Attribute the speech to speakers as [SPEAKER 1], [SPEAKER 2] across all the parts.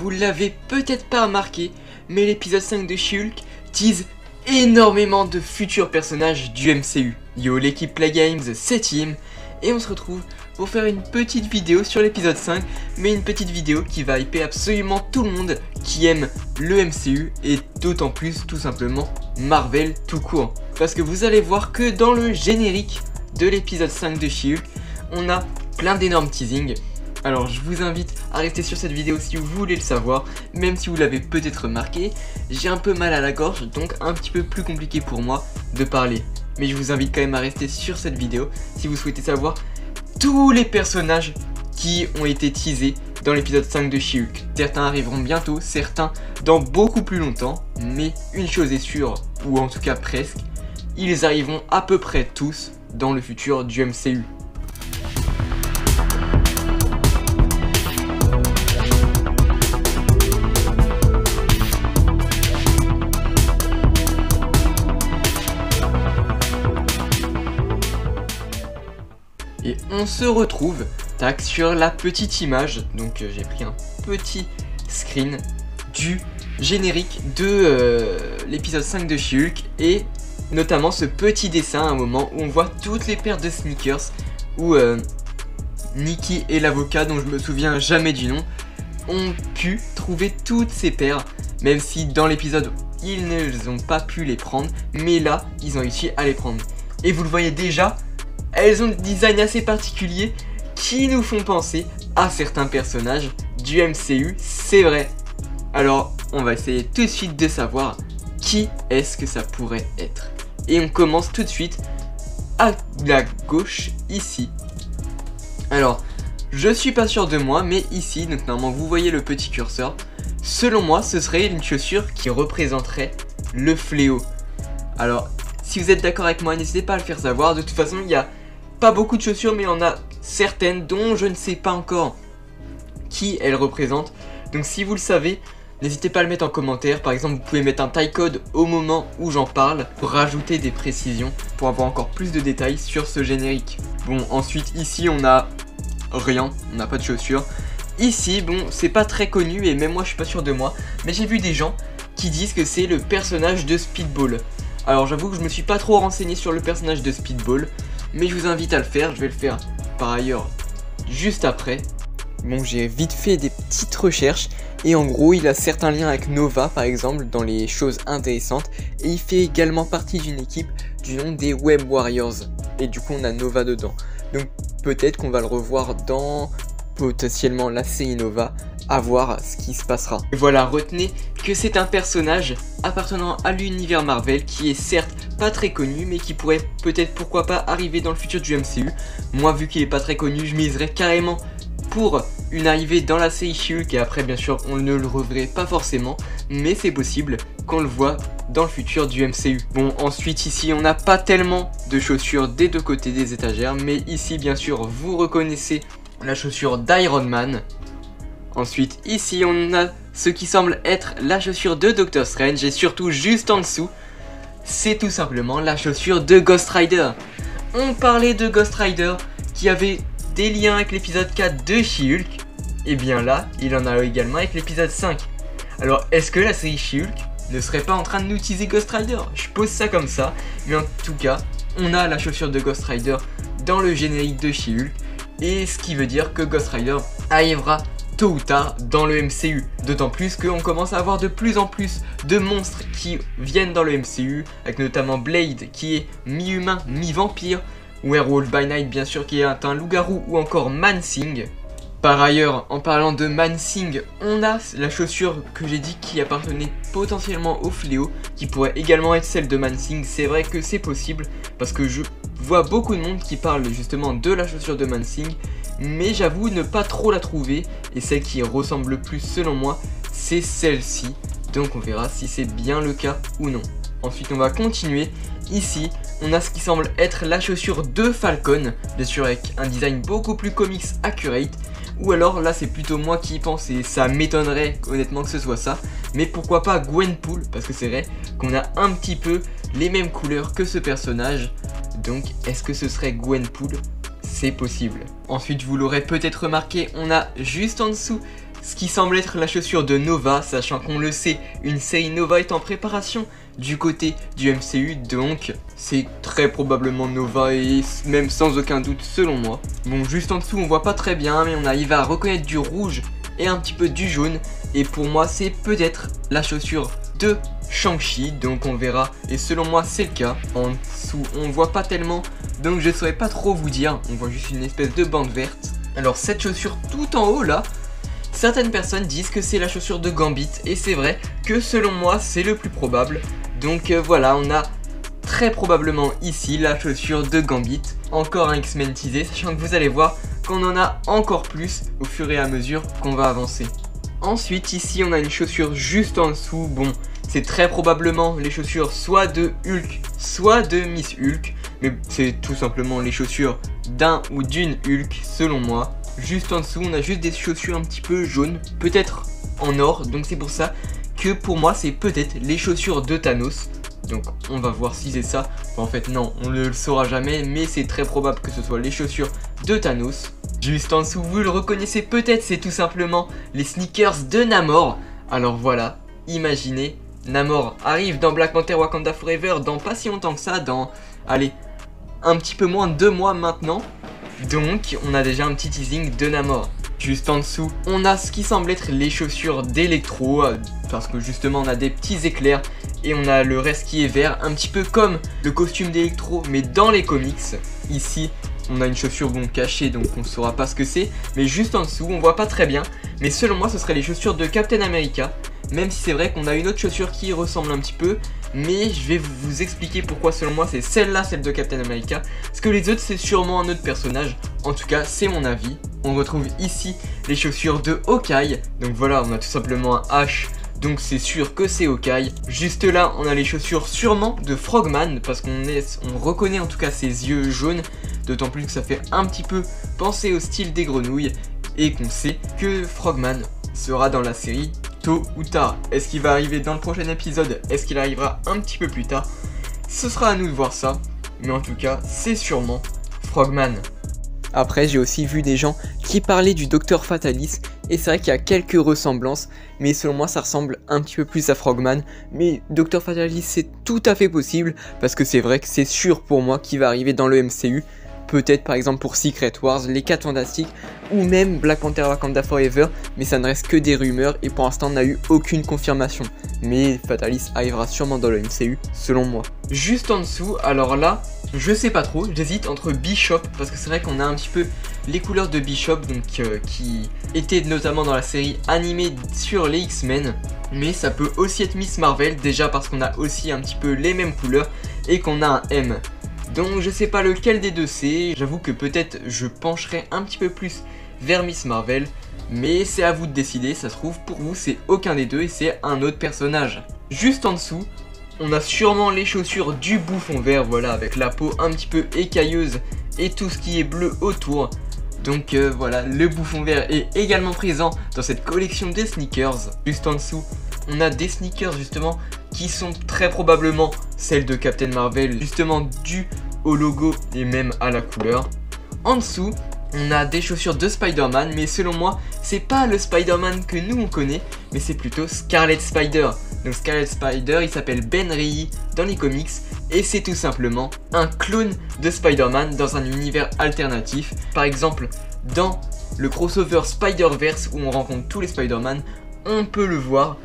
[SPEAKER 1] vous l'avez peut-être pas remarqué, mais l'épisode 5 de She-Hulk tease énormément de futurs personnages du MCU. Yo l'équipe Playgames, c'est Tim, et on se retrouve pour faire une petite vidéo sur l'épisode 5, mais une petite vidéo qui va hyper absolument tout le monde qui aime le MCU, et d'autant plus tout simplement Marvel tout court. Parce que vous allez voir que dans le générique de l'épisode 5 de She-Hulk, on a plein d'énormes teasings. Alors je vous invite à rester sur cette vidéo si vous voulez le savoir, même si vous l'avez peut-être remarqué, j'ai un peu mal à la gorge, donc un petit peu plus compliqué pour moi de parler. Mais je vous invite quand même à rester sur cette vidéo si vous souhaitez savoir tous les personnages qui ont été teasés dans l'épisode 5 de She-Hulk. Certains arriveront bientôt, certains dans beaucoup plus longtemps, mais une chose est sûre, ou en tout cas presque, ils arriveront à peu près tous dans le futur du MCU. Et on se retrouve, tac, sur la petite image, donc j'ai pris un petit screen du générique de l'épisode 5 de She-Hulk, et notamment ce petit dessin à un moment où on voit toutes les paires de sneakers, où Nikki et l'avocat, dont je me souviens jamais du nom, ont pu trouver toutes ces paires, même si dans l'épisode ils n'ont pas pu les prendre, mais là ils ont réussi à les prendre. Et vous le voyez déjà, elles ont des designs assez particuliers qui nous font penser à certains personnages du MCU, c'est vrai. Alors, on va essayer tout de suite de savoir qui est-ce que ça pourrait être. Et on commence tout de suite à la gauche, ici. Alors, je suis pas sûr de moi, mais ici, donc normalement vous voyez le petit curseur. Selon moi, ce serait une chaussure qui représenterait le fléau. Alors, si vous êtes d'accord avec moi, n'hésitez pas à le faire savoir. De toute façon, il y a pas beaucoup de chaussures, mais il y en a certaines dont je ne sais pas encore qui elles représentent. Donc si vous le savez, n'hésitez pas à le mettre en commentaire. Par exemple, vous pouvez mettre un taille code au moment où j'en parle pour rajouter des précisions, pour avoir encore plus de détails sur ce générique. Bon, ensuite ici on a rien, on n'a pas de chaussures. Ici, bon, c'est pas très connu et même moi je suis pas sûr de moi, mais j'ai vu des gens qui disent que c'est le personnage de Speedball. Alors j'avoue que je me suis pas trop renseigné sur le personnage de Speedball, mais je vous invite à le faire, je vais le faire par ailleurs juste après. Bon, j'ai vite fait des petites recherches et en gros il a certains liens avec Nova par exemple dans les choses intéressantes, et il fait également partie d'une équipe du nom des Web Warriors, et du coup on a Nova dedans. Donc peut-être qu'on va le revoir dans potentiellement la série Nova, à voir ce qui se passera. Et voilà, retenez que c'est un personnage appartenant à l'univers Marvel qui est certes pas très connu, mais qui pourrait peut-être, pourquoi pas, arriver dans le futur du MCU. Moi, vu qu'il est pas très connu, je miserais carrément pour une arrivée dans la série She-Hulk, et après bien sûr on ne le reverrait pas forcément, mais c'est possible qu'on le voit dans le futur du MCU. Bon, ensuite ici on n'a pas tellement de chaussures des deux côtés des étagères, mais ici bien sûr vous reconnaissez la chaussure d'Iron Man. Ensuite ici on a ce qui semble être la chaussure de Doctor Strange, et surtout juste en dessous c'est tout simplement la chaussure de Ghost Rider. On parlait de Ghost Rider qui avait des liens avec l'épisode 4 de She-Hulk, et bien là il en a également avec l'épisode 5. Alors est-ce que la série She-Hulk ne serait pas en train de nous teaser Ghost Rider? Je pose ça comme ça, mais en tout cas on a la chaussure de Ghost Rider dans le générique de She-Hulk, et ce qui veut dire que Ghost Rider arrivera tôt ou tard dans le MCU. D'autant plus qu'on commence à avoir de plus en plus de monstres qui viennent dans le MCU, avec notamment Blade qui est mi-humain, mi-vampire, Werewolf by Night bien sûr qui est un loup-garou, ou encore Man-Thing. Par ailleurs, en parlant de Man-Thing, on a la chaussure que j'ai dit qui appartenait potentiellement au fléau, qui pourrait également être celle de Man-Thing. C'est vrai que c'est possible, parce que je vois beaucoup de monde qui parle justement de la chaussure de Man-Thing, mais j'avoue ne pas trop la trouver, et celle qui ressemble le plus selon moi, c'est celle-ci. Donc on verra si c'est bien le cas ou non. Ensuite on va continuer. Ici on a ce qui semble être la chaussure de Falcon, bien sûr avec un design beaucoup plus comics accurate. Ou alors là c'est plutôt moi qui y pense, et ça m'étonnerait honnêtement que ce soit ça. Mais pourquoi pas Gwenpool, parce que c'est vrai qu'on a un petit peu les mêmes couleurs que ce personnage. Donc est-ce que ce serait Gwenpool? C'est possible. Ensuite vous l'aurez peut-être remarqué, on a juste en dessous ce qui semble être la chaussure de Nova, sachant qu'on le sait, une série Nova est en préparation du côté du MCU, donc c'est très probablement Nova et même sans aucun doute selon moi. Bon, juste en dessous on voit pas très bien, mais on arrive à reconnaître du rouge et un petit peu du jaune, et pour moi c'est peut-être la chaussure de Shang-Chi, donc on verra, et selon moi c'est le cas. En dessous on voit pas tellement, donc je saurais pas trop vous dire, on voit juste une espèce de bande verte. Alors cette chaussure tout en haut là, certaines personnes disent que c'est la chaussure de Gambit, et c'est vrai que selon moi c'est le plus probable. Donc voilà, on a très probablement ici la chaussure de Gambit, encore un X-Men teasé, sachant que vous allez voir qu'on en a encore plus au fur et à mesure qu'on va avancer. Ensuite ici on a une chaussure juste en dessous, bon c'est très probablement les chaussures soit de Hulk, soit de Miss Hulk, mais c'est tout simplement les chaussures d'un ou d'une Hulk selon moi. Juste en dessous on a juste des chaussures un petit peu jaunes, peut-être en or, donc c'est pour ça que pour moi c'est peut-être les chaussures de Thanos. Donc on va voir si c'est ça. Enfin, en fait non, on ne le saura jamais, mais c'est très probable que ce soit les chaussures de Thanos. Juste en dessous vous le reconnaissez peut-être, c'est tout simplement les sneakers de Namor. Alors voilà, imaginez, Namor arrive dans Black Panther Wakanda Forever dans pas si longtemps que ça, dans, allez, un petit peu moins de 2 mois maintenant. Donc on a déjà un petit teasing de Namor. Juste en dessous, on a ce qui semble être les chaussures d'Electro, parce que justement on a des petits éclairs et on a le reste qui est vert, un petit peu comme le costume d'Electro mais dans les comics. Ici on a une chaussure bon cachée, donc on saura pas ce que c'est, mais juste en dessous on voit pas très bien, mais selon moi ce serait les chaussures de Captain America, même si c'est vrai qu'on a une autre chaussure qui y ressemble un petit peu, mais je vais vous expliquer pourquoi selon moi c'est celle-là, celle de Captain America, parce que les autres c'est sûrement un autre personnage, en tout cas c'est mon avis. On retrouve ici les chaussures de Hawkeye, donc voilà on a tout simplement un H, donc c'est sûr que c'est Hawkeye. Juste là on a les chaussures sûrement de Frogman, parce on reconnaît en tout cas ses yeux jaunes, d'autant plus que ça fait un petit peu penser au style des grenouilles, et qu'on sait que Frogman sera dans la série tôt ou tard. Est-ce qu'il va arriver dans le prochain épisode? Est-ce qu'il arrivera un petit peu plus tard? Ce sera à nous de voir ça, mais en tout cas c'est sûrement Frogman. Après j'ai aussi vu des gens qui parlaient du Docteur Fatalis, et c'est vrai qu'il y a quelques ressemblances, mais selon moi ça ressemble un petit peu plus à Frogman. Mais Docteur Fatalis c'est tout à fait possible, parce que c'est vrai que c'est sûr pour moi qu'il va arriver dans le MCU. Peut-être par exemple pour Secret Wars, les 4 Fantastiques, ou même Black Panther Wakanda Forever, mais ça ne reste que des rumeurs et pour l'instant on n'a eu aucune confirmation. Mais Fatalis arrivera sûrement dans le MCU, selon moi. Juste en dessous, alors là, je sais pas trop, j'hésite entre Bishop, parce que c'est vrai qu'on a un petit peu les couleurs de Bishop, donc qui étaient notamment dans la série animée sur les X-Men, mais ça peut aussi être Miss Marvel, déjà parce qu'on a aussi un petit peu les mêmes couleurs et qu'on a un M. Donc je sais pas lequel des deux c'est, j'avoue que peut-être je pencherai un petit peu plus vers Miss Marvel, mais c'est à vous de décider, ça se trouve pour vous c'est aucun des deux et c'est un autre personnage. Juste en dessous, on a sûrement les chaussures du Bouffon Vert, voilà, avec la peau un petit peu écailleuse et tout ce qui est bleu autour. Donc voilà, le Bouffon Vert est également présent dans cette collection de sneakers. Juste en dessous, on a des sneakers justement qui sont très probablement celles de Captain Marvel, justement dû au logo et même à la couleur. En dessous, on a des chaussures de Spider-Man, mais selon moi, c'est pas le Spider-Man que nous on connaît, mais c'est plutôt Scarlet Spider. Donc Scarlet Spider, il s'appelle Ben Reilly dans les comics, et c'est tout simplement un clone de Spider-Man dans un univers alternatif. Par exemple, dans le crossover Spider-Verse où on rencontre tous les Spider-Man, on peut le voir.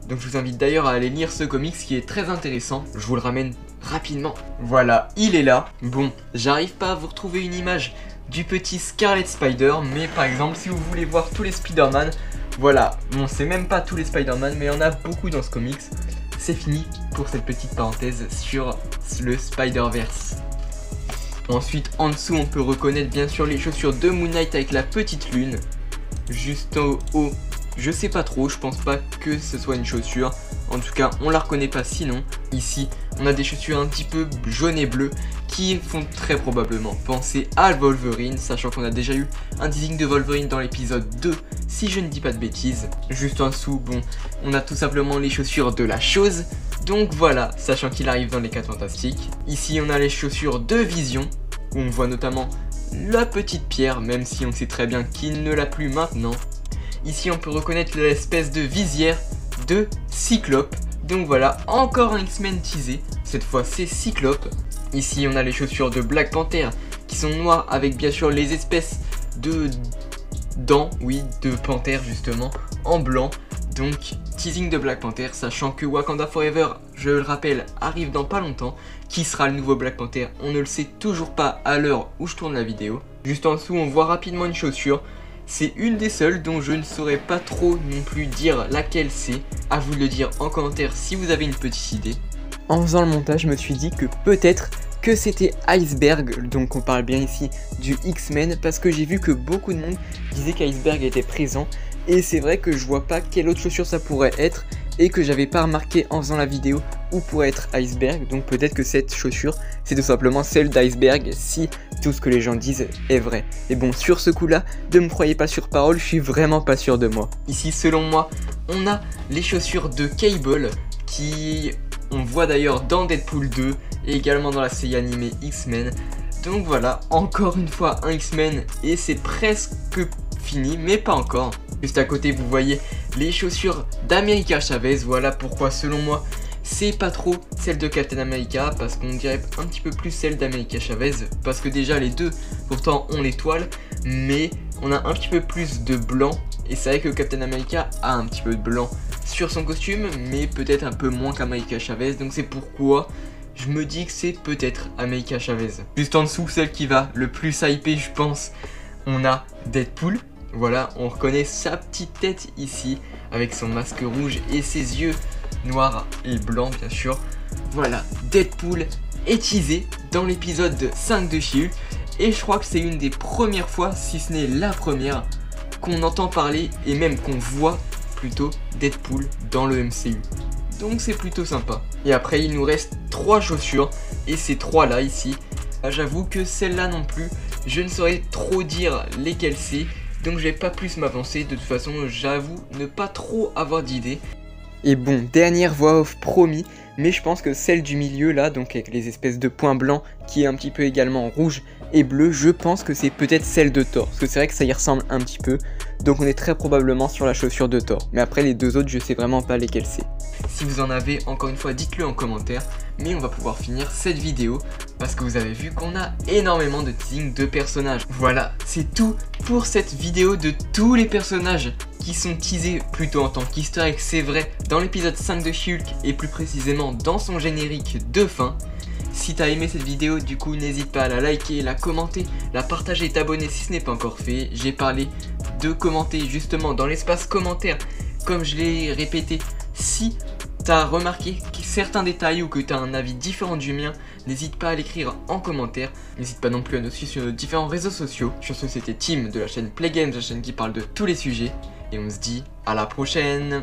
[SPEAKER 1] Donc je vous invite d'ailleurs à aller lire ce comics qui est très intéressant, je vous le ramène rapidement. Voilà, il est là. Bon, j'arrive pas à vous retrouver une image du petit Scarlet Spider, mais par exemple si vous voulez voir tous les Spider-Man, voilà, bon c'est même pas tous les Spider-Man, mais il y en a beaucoup dans ce comics. C'est fini pour cette petite parenthèse sur le Spider-Verse. Ensuite en dessous on peut reconnaître bien sûr les chaussures de Moon Knight avec la petite lune. Juste au haut, je sais pas trop, je pense pas que ce soit une chaussure. En tout cas, on la reconnaît pas sinon. Ici, on a des chaussures un petit peu jaunes et bleues qui font très probablement penser à Wolverine, sachant qu'on a déjà eu un teasing de Wolverine dans l'épisode 2, si je ne dis pas de bêtises. Juste en dessous, bon, on a tout simplement les chaussures de la chose. Donc voilà, sachant qu'il arrive dans les 4 Fantastiques. Ici, on a les chaussures de Vision, où on voit notamment la petite pierre, même si on sait très bien qu'il ne l'a plus maintenant. Ici on peut reconnaître l'espèce de visière de Cyclope. Donc voilà, encore un X-Men teasé, cette fois c'est Cyclope. Ici on a les chaussures de Black Panther qui sont noires avec bien sûr les espèces de dents, oui, de panthère justement, en blanc. Donc teasing de Black Panther, sachant que Wakanda Forever, je le rappelle, arrive dans pas longtemps. Qui sera le nouveau Black Panther? On ne le sait toujours pas à l'heure où je tourne la vidéo. Juste en dessous on voit rapidement une chaussure. C'est une des seules dont je ne saurais pas trop non plus dire laquelle c'est. À vous de le dire en commentaire si vous avez une petite idée. En faisant le montage, je me suis dit que peut-être que c'était Iceberg, donc on parle bien ici du X-Men, parce que j'ai vu que beaucoup de monde disait qu'Iceberg était présent. Et c'est vrai que je vois pas quelle autre chaussure ça pourrait être, et que j'avais pas remarqué en faisant la vidéo où pourrait être Iceberg. Donc peut-être que cette chaussure c'est tout simplement celle d'Iceberg si tout ce que les gens disent est vrai. Et bon, sur ce coup là, ne me croyez pas sur parole, je suis vraiment pas sûr de moi. Ici selon moi, on a les chaussures de Cable qui on voit d'ailleurs dans Deadpool 2 et également dans la série animée X-Men. Donc voilà, encore une fois un X-Men et c'est presque fini, mais pas encore. Juste à côté vous voyez les chaussures d'America Chavez. Voilà pourquoi selon moi c'est pas trop celle de Captain America, parce qu'on dirait un petit peu plus celle d'America Chavez, parce que déjà les deux pourtant ont l'étoile, mais on a un petit peu plus de blanc. Et c'est vrai que Captain America a un petit peu de blanc sur son costume, mais peut-être un peu moins qu'America Chavez, donc c'est pourquoi je me dis que c'est peut-être América Chavez. Juste en dessous, celle qui va le plus hyper je pense, on a Deadpool. Voilà, on reconnaît sa petite tête ici, avec son masque rouge et ses yeux noirs et blancs bien sûr. Voilà, Deadpool est teasé dans l'épisode 5 de She-Hulk, et je crois que c'est une des premières fois, si ce n'est la première, qu'on entend parler et même qu'on voit plutôt Deadpool dans le MCU. Donc c'est plutôt sympa. Et après il nous reste 3 chaussures, et ces 3 là ici, j'avoue que celle-là non plus, je ne saurais trop dire lesquelles c'est. Donc je vais pas plus m'avancer, de toute façon j'avoue ne pas trop avoir d'idée. Et bon, dernière voix off promis, mais je pense que celle du milieu là, donc avec les espèces de points blancs qui est un petit peu également rouge et bleu, je pense que c'est peut-être celle de Thor, parce que c'est vrai que ça y ressemble un petit peu. Donc on est très probablement sur la chaussure de Thor, mais après les deux autres je sais vraiment pas lesquelles c'est. Si vous en avez, encore une fois dites-le en commentaire, mais on va pouvoir finir cette vidéo parce que vous avez vu qu'on a énormément de teasing de personnages. Voilà, c'est tout pour cette vidéo de tous les personnages qui sont teasés plutôt en tant qu'easter egg, c'est vrai, dans l'épisode 5 de She-Hulk et plus précisément dans son générique de fin. Si t'as aimé cette vidéo, du coup n'hésite pas à la liker, la commenter, la partager et t'abonner si ce n'est pas encore fait. J'ai parlé de commenter justement dans l'espace commentaire, comme je l'ai répété. Si t'as remarqué certains détails ou que t'as un avis différent du mien, n'hésite pas à l'écrire en commentaire. N'hésite pas non plus à nous suivre sur nos différents réseaux sociaux. Sur ce, c'était Tim de la chaîne Play Games, la chaîne qui parle de tous les sujets. Et on se dit à la prochaine.